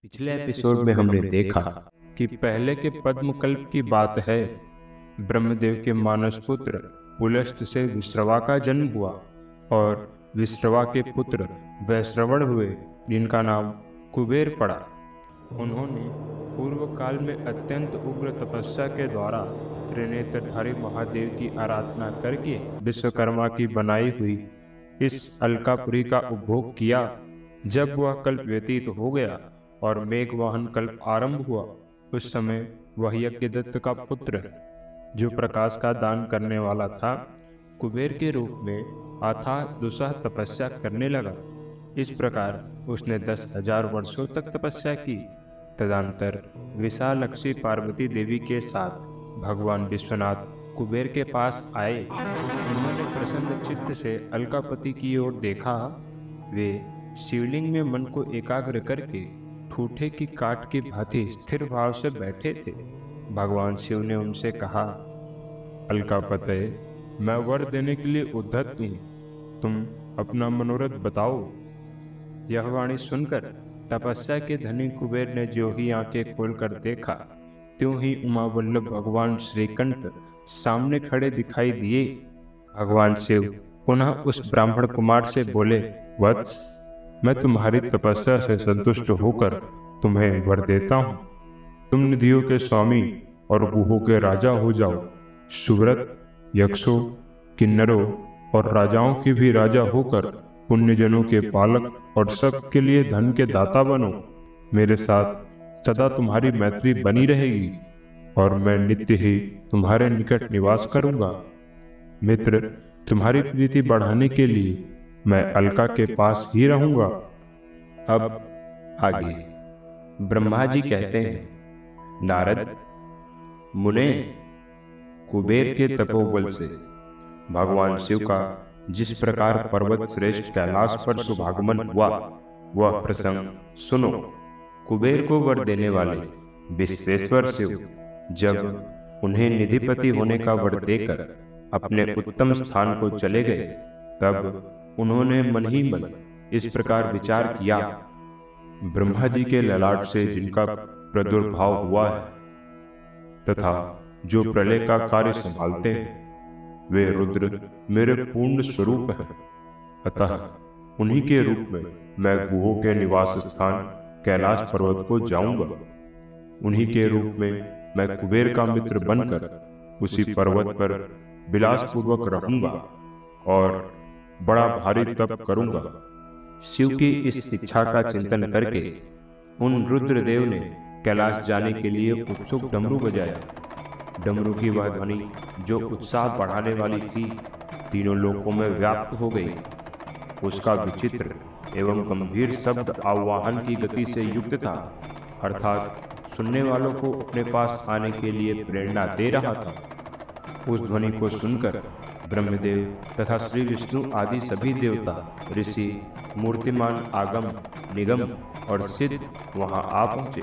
पिछले एपिसोड में हमने देखा कि पहले के पद्मकल्प की बात है। ब्रह्मदेव के मानस पुत्र पुलस्त से विश्रवा का जन्म हुआ और विश्रवा के पुत्र वैश्रवण हुए, जिनका नाम कुबेर पड़ा। उन्होंने पूर्व काल में अत्यंत उग्र तपस्या के द्वारा त्रिनेत्रधारी महादेव की आराधना करके विश्वकर्मा की बनाई हुई इस अलकापुरी का उपभोग किया। जब वह कल्प व्यतीत हो गया और मेघवाहन कल्प आरंभ हुआ, उस समय वह यज्ञदत्त का पुत्र, जो प्रकाश का दान करने वाला था, कुबेर के रूप में अथाह दुस्सह तपस्या करने लगा। इस प्रकार उसने 10,000 वर्षों तक तपस्या की। तदंतर विशालक्षी पार्वती देवी के साथ भगवान विश्वनाथ कुबेर के पास आए। उन्होंने प्रसन्न चित्त से अलकापति की ओर देखा। वे शिवलिंग में मन को एकाग्र करके ठूठे की काट की भांति स्थिर भाव से बैठे थे। भगवान शिव ने उनसे कहा, अलकापते, मैं वर देने के लिए उद्धत हूँ, तुम अपना मनोरथ बताओ। यह वाणी सुनकर तपस्या के धनी कुबेर ने जो ही आंखें खोलकर देखा, त्यों ही उमावल्लभ भगवान श्रीकंठ सामने खड़े दिखाई दिए। भगवान शिव पुनः उस ब्राह्मण कुमार से बोले, वत्स, मैं तुम्हारी तपस्या से संतुष्ट होकर तुम्हें वर देता हूँ। तुम निधियों के स्वामी और गुहों के राजा हो जाओ। सुव्रत, यक्षों, किन्नरों और राजाओं के भी राजा होकर पुण्यजनों के पालक और सबके लिए धन के दाता बनो। मेरे साथ सदा तुम्हारी मैत्री बनी रहेगी और मैं नित्य ही तुम्हारे निकट निवास करूंगा। मित्र, तुम्हारी प्रीति बढ़ाने के लिए मैं अलका के पास ही रहूंगा। अब आगे ब्रह्मा जी कहते हैं, नारद मुने, कुबेर के तपोबल से भगवान शिव का जिस प्रकार पर्वत श्रेष्ठ कैलाश पर शुभागमन हुआ, वह प्रसंग सुनो। कुबेर को वर देने वाले विश्वेश्वर शिव जब उन्हें निधिपति होने का वर देकर अपने उत्तम स्थान को चले गए, तब उन्होंने मन ही मन इस प्रकार विचार किया, ब्रह्मा जी के ललाट से जिनका प्रादुर्भाव हुआ है तथा जो प्रलय का कार्य संभालते हैं, वे रुद्र मेरे पूर्ण स्वरूप है। अतः उन्हीं के रूप में मैं गुहों के निवास स्थान कैलाश पर्वत को जाऊंगा। उन्हीं के रूप में मैं कुबेर का मित्र बनकर उसी पर्वत पर विलासपूर्वक रहूंगा और बड़ा भारी तप करूंगा। शिव की इस इच्छा का चिंतन करके उन रुद्रदेव ने कैलाश जाने के लिए उत्सुक डमरू बजाया। डमरू की वह ध्वनि, जो उत्साह बढ़ाने वाली थी, तीनों लोकों में व्याप्त हो गई। उसका विचित्र एवं गंभीर शब्द आवाहन की गति से युक्त था, अर्थात सुनने वालों को अपने पास आने के लिए प्रेरणा दे रहा था। उस ध्वनि को सुनकर ब्रह्मदेव तथा श्री विष्णु आदि सभी देवता, ऋषि, मूर्तिमान, आगम, निगम और सिद्ध वहां आ पहुंचे।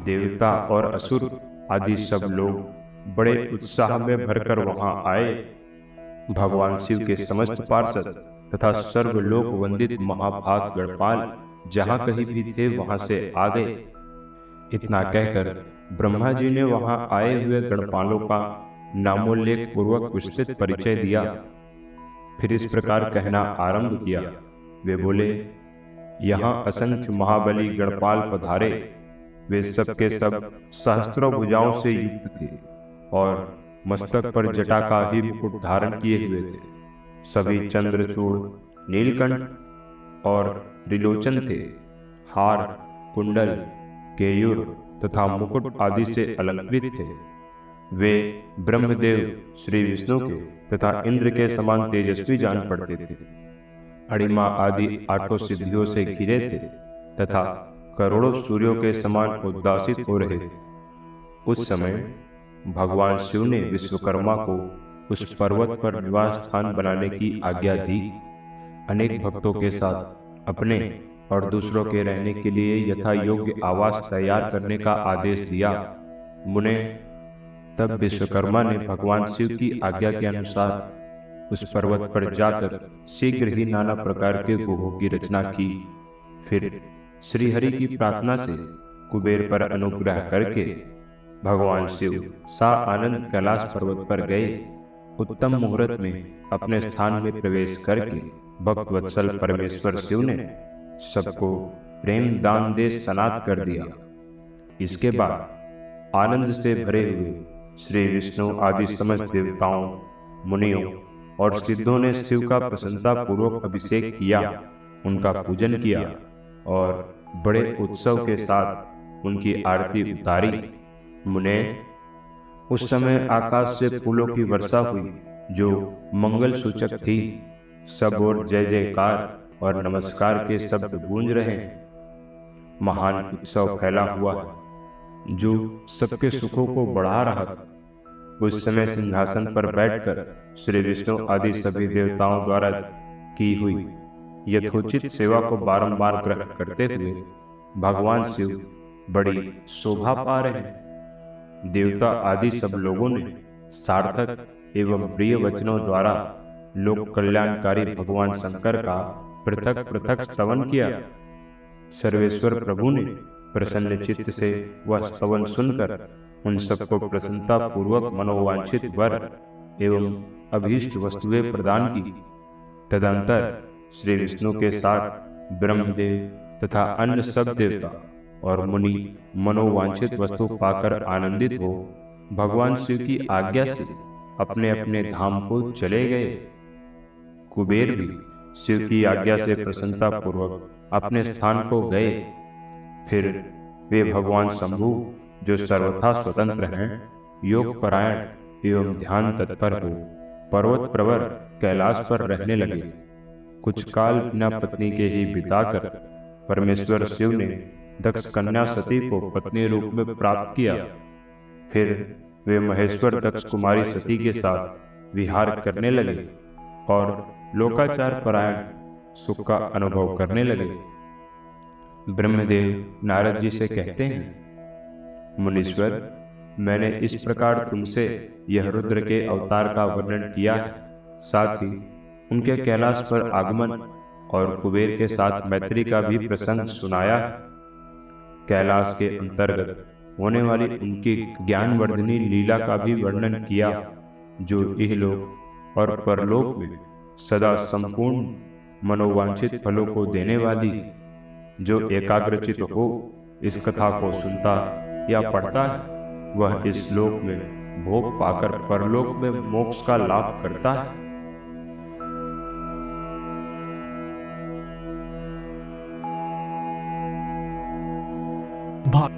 देवता और असुर आदि सब लोग बड़े उत्साह में भरकर वहां आए। भगवान शिव के समस्त पार्षद तथा सर्वलोक वंदित महाभाग गणपाल जहां कहीं भी थे, वहां से आ गए। इतना कहकर ब्रह्मा जी ने वहां आए हुए गणपालों का नामोल्लेख पूर्वक विस्तृत परिचय दिया। फिर इस प्रकार कहना आरंभ किया। वे बोले, यहाँ असंख्य महाबली गणपाल पधारे। वे सबके सब सहस्त्रों भुजाओं से युक्त थे और मस्तक पर जटा का ही मुकुट धारण किए हुए थे। सभी चंद्रचूड़, नीलकंठ और त्रिलोचन थे। हार, कुंडल, केयूर तथा मुकुट आदि से अलंकृत थे। वे ब्रह्मदेव, श्री विष्णु के तथा इंद्र के समान तेजस्वी जान पड़ते थे। अणिमा आदि 8 सिद्धियों से घिरे थे तथा करोड़ों सूर्यों के समान उद्दासित हो रहे थे। उस समय भगवान शिव ने विश्वकर्मा को उस पर्वत पर निवास स्थान बनाने की आज्ञा दी। अनेक भक्तों के साथ अपने और दूसरों के रहने के लिए यथा योग्य आवास तैयार करने का आदेश दिया। मुने, तब विश्वकर्मा ने भगवान शिव की आज्ञा के अनुसार उस पर्वत पर जाकर शीघ्र ही नाना प्रकार के गुहों की रचना की। फिर श्रीहरि की प्रार्थना से कुबेर पर अनुग्रह करके भगवान शिव सा आनंद कैलाश पर्वत पर गए। उत्तम मुहूर्त में अपने स्थान में प्रवेश करके भक्त वत्सल परमेश्वर शिव ने सबको प्रेम दान दे सनात कर दिया। इसके बाद आनंद से भरे हुए श्री विष्णु आदि समस्त देवताओं, मुनियों और सिद्धों ने शिव का प्रसन्नता पूर्वक अभिषेक किया, उनका पूजन किया और बड़े उत्सव के साथ उनकी आरती उतारी। मुने, उस समय आकाश से फूलों की वर्षा हुई जो मंगल सूचक थी। सब और जय जयकार और नमस्कार के शब्द गूंज रहे हैं। महान उत्सव फैला हुआ है जो सबके सुखों को बढ़ा रहा था। उस समय सिंहासन पर बैठकर श्री विष्णु आदि सभी देवताओं द्वारा की हुई यथोचित सेवा को बारंबार ग्रहण करते हुए भगवान शिव बड़ी शोभा पा रहे हैं। देवता आदि सब लोगों ने सार्थक एवं प्रिय वचनों द्वारा लोक कल्याणकारी भगवान शंकर का पृथक पृथक स्तवन किया। सर्वेश्वर प्रभु ने प्रसन्न चित्त से वह स्तवन सुनकर उन सबको प्रसन्नता पूर्वक मनोवांछित वर एवं अभीष्ट वस्तुएं प्रदान की। तदंतर श्री विष्णु के साथ ब्रह्मदेव तथा अन्य सब देवता और मुनि मनोवांछित वस्तु पाकर आनंदित हो भगवान शिव की आज्ञा से अपने अपने धाम को चले गए। कुबेर भी शिव की आज्ञा से प्रसन्नता पूर्वक अपने स्थान को गए। फिर वे भगवान शंभु जो सर्वथा स्वतंत्र हैं, योग परायण एवं ध्यान तत्पर हो पर्वत प्रवर कैलाश पर रहने लगे। कुछ काल बिना पत्नी के ही बिताकर परमेश्वर शिव ने दक्ष कन्या सती को पत्नी रूप में प्राप्त किया। फिर वे महेश्वर दक्ष कुमारी सती के साथ विहार करने लगे और लोकाचार परायण सुख का अनुभव करने लगे। ब्रह्मदेव नारद जी से कहते हैं, मुनीश्वर, मैंने इस प्रकार तुमसे यह रुद्र के अवतार का वर्णन किया है, साथ ही उनके कैलाश पर आगमन और कुबेर के साथ मैत्री का भी प्रसंग सुनाया है। कैलाश के अंतर्गत होने वाली उनकी ज्ञानवर्धनी लीला का भी वर्णन किया, जो इहलोक और परलोक में सदा संपूर्ण मनोवांछित फलों को देने वाली। जो एकाग्रचित हो इस कथा को सुनता या पढ़ता है, वह इस लोक में भोग पाकर परलोक में मोक्ष का लाभ करता है। भाग